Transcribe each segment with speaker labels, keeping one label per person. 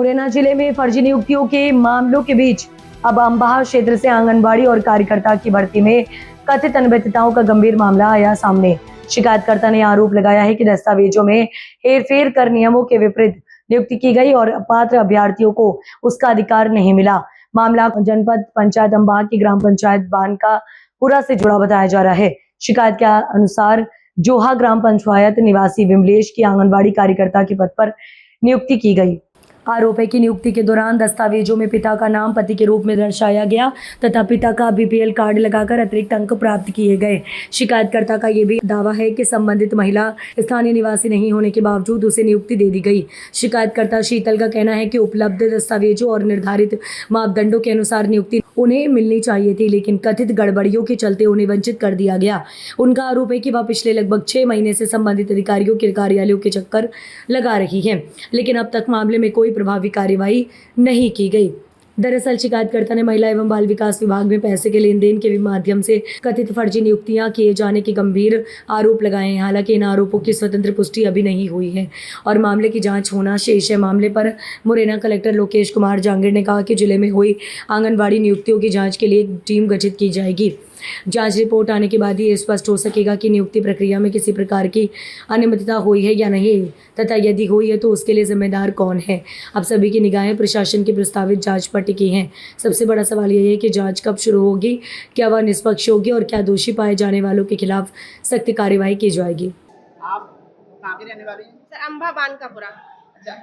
Speaker 1: मुरैना जिले में फर्जी नियुक्तियों के मामलों के बीच अब अम्बाहा क्षेत्र से आंगनबाड़ी और कार्यकर्ता की भर्ती में कथित अनियमितताओं का गंभीर मामला आया सामने। शिकायतकर्ता ने आरोप लगाया है कि दस्तावेजों में हेरफेर कर नियमों के विपरीत नियुक्ति की गई और पात्र अभ्यर्थियों को उसका अधिकार नहीं मिला। मामला जनपद पंचायत अम्बाहा की ग्राम पंचायत बानकापुरा से जुड़ा बताया जा रहा है। शिकायत के अनुसार जोहा ग्राम पंचायत निवासी विमलेश की आंगनबाड़ी कार्यकर्ता के पद पर नियुक्ति की गई। आरोप है कि नियुक्ति के दौरान दस्तावेजों में पिता का नाम पति के रूप में दर्शाया गया तथा पिता का बीपीएल कार्ड लगाकर अतिरिक्त अंक प्राप्त किए गए। शिकायतकर्ता का ये भी दावा है कि संबंधित महिला स्थानीय निवासी नहीं होने के बावजूद उसे नियुक्ति दे दी गई। शिकायतकर्ता शीतल का कहना है कि उपलब्ध दस्तावेजों और निर्धारित मापदंडों के अनुसार नियुक्ति उन्हें मिलनी चाहिए थी, लेकिन कथित गड़बड़ियों के चलते उन्हें वंचित कर दिया गया। उनका आरोप है कि वह पिछले लगभग 6 महीने से संबंधित अधिकारियों के कार्यालयों के चक्कर लगा रही है, लेकिन अब तक मामले में कोई प्रभावी कार्यवाही नहीं की गई। दरअसल शिकायतकर्ता ने महिला एवं बाल विकास विभाग में पैसे के लेन देन के माध्यम से कथित फर्जी नियुक्तियां किए जाने के गंभीर आरोप लगाए हैं। हालांकि इन आरोपों की स्वतंत्र पुष्टि अभी नहीं हुई है और मामले की जांच होना शेष है। मामले पर मुरैना कलेक्टर लोकेश कुमार जांगिड़ ने कहा कि जिले में हुई आंगनबाड़ी नियुक्तियों की जाँच के लिए एक टीम गठित की जाएगी। जांच रिपोर्ट आने के बाद ही स्पष्ट हो सकेगा कि नियुक्ति प्रक्रिया में किसी प्रकार की अनियमितता हुई है या नहीं, तथा यदि हुई है तो उसके लिए जिम्मेदार कौन है। अब सभी की निगाहें प्रशासन की प्रस्तावित जांच पर टिकी हैं। सबसे बड़ा सवाल यह है कि जांच कब शुरू होगी, क्या वह निष्पक्ष होगी और क्या दोषी पाए जाने वालों के खिलाफ सख्त कार्यवाही की जाएगी।
Speaker 2: आप कहाँ की रहने वाली हैं?
Speaker 3: सर अम्बा बानकापुरा।
Speaker 2: अच्छा,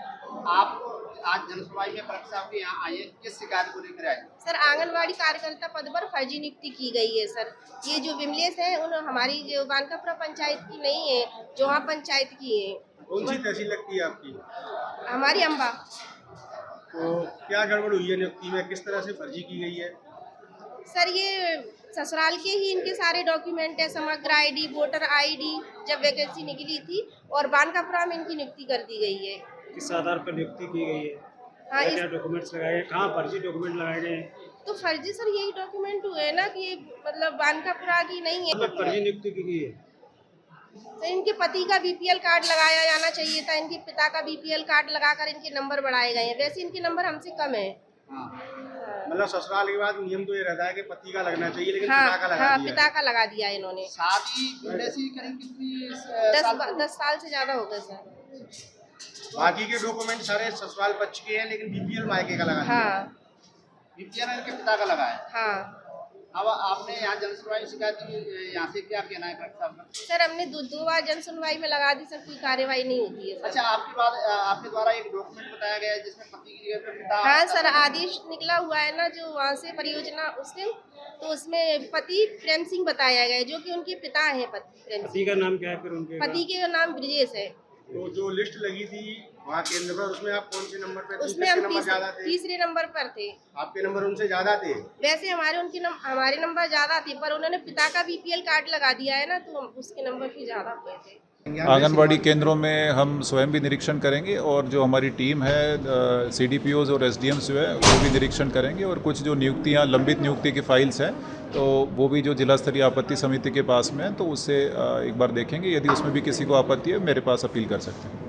Speaker 2: आप आज जनसुनवाई में कलेक्टर साहब के यहाँ आए, किस शिकायत को लेकर आए?
Speaker 3: सर आंगनवाड़ी कार्यकर्ता पद पर फर्जी नियुक्ति की गई है। सर ये जो विमलेश है उन हमारी जो बानकापुरा पंचायत की नहीं है, जोहा पंचायत की है।
Speaker 4: कौन सी तहसील लगती है आपकी?
Speaker 3: हमारी अम्बा।
Speaker 4: तो क्या गड़बड़ हुई है नियुक्ति में, किस तरह से फर्जी की गई है?
Speaker 3: सर ये ससुराल के ही इनके सारे डॉक्यूमेंट है, समग्र आईडी, वोटर आईडी जब वैकेंसी निकली थी, और बानकापुरा में इनकी नियुक्ति कर दी गई है।
Speaker 5: किस आधार पर नियुक्ति की गई है?
Speaker 3: हाँ,
Speaker 5: क्या डॉक्यूमेंट्स लगाए हैं? कहाँ फर्जी डॉक्यूमेंट लगाए गए हैं?
Speaker 3: तो फर्जी सर यही डॉक्यूमेंट हुए है ना कि ये मतलब बानकापुरा की नहीं है।
Speaker 5: मतलब फर्जी नियुक्ति की गई है।
Speaker 3: तो इनके पति का बीपीएल कार्ड लगाया जाना चाहिए था, इनके पिता का बीपीएल कार्ड लगाकर इनके नंबर बढ़ाए गए हैं। वैसे इनके नंबर हमसे कम है।
Speaker 4: मतलब ससुराल के बाद नियम तो ये रहता है कि पति का लगना चाहिए, लेकिन
Speaker 3: हाँ,
Speaker 4: पिता का लगा दिया
Speaker 3: पिता का लगा दिया इन्होंने।
Speaker 2: शादी वैसे करीब कितनी
Speaker 3: 10 साल से ज्यादा हो गए सर।
Speaker 4: बाकी के डॉक्यूमेंट सारे ससुराल पक्ष के हैं, लेकिन बीपीएल मायके का लगा दिया।
Speaker 3: हाँ
Speaker 2: बीपीएल इनके पिता का लगा है।
Speaker 3: हाँ।
Speaker 2: अब आपने यहाँ जनसुनवाई शिकायत की, यहाँ से क्या कहना है कलेक्टर साहब का?
Speaker 3: सर हमने दो बार जनसुनवाई में लगा दी सर, कोई कार्यवाही नहीं होती है सर।
Speaker 2: अच्छा, आपके द्वारा एक डॉक्यूमेंट बताया गया है जिसमें पति की जगह पे पिता।
Speaker 3: हाँ सर, आदेश निकला हुआ है ना जो वहाँ से परियोजना उससे, तो उसमें पति प्रेम सिंह बताया गया है, जो कि उनके पिता है। पति प्रेम
Speaker 5: पति का नाम क्या है फिर उनके?
Speaker 3: पति के नाम ब्रिजेश है।
Speaker 4: तो जो लिस्ट लगी थी वहाँ केंद्र पर, उसमें आप कौन से नंबर पे?
Speaker 3: उसमें हम
Speaker 4: नंबर ज्यादा थे?
Speaker 3: तीसरे नंबर पर थे।
Speaker 4: आपके नंबर उनसे ज्यादा थे?
Speaker 3: वैसे हमारे नंबर ज्यादा थे, पर उन्होंने पिता का बीपीएल कार्ड लगा दिया है ना, तो उसके नंबर भी ज्यादा हुए थे।
Speaker 6: आंगनबाड़ी केंद्रों में हम स्वयं भी निरीक्षण करेंगे और जो हमारी टीम है सीडीपीओज और एसडीएम्स जो है वो भी निरीक्षण करेंगे, और कुछ जो नियुक्तियां लंबित नियुक्ति की फाइल्स हैं तो वो भी जो जिला स्तरीय आपत्ति समिति के पास में है तो उससे एक बार देखेंगे। यदि उसमें भी किसी को आपत्ति है मेरे पास अपील कर सकते हैं।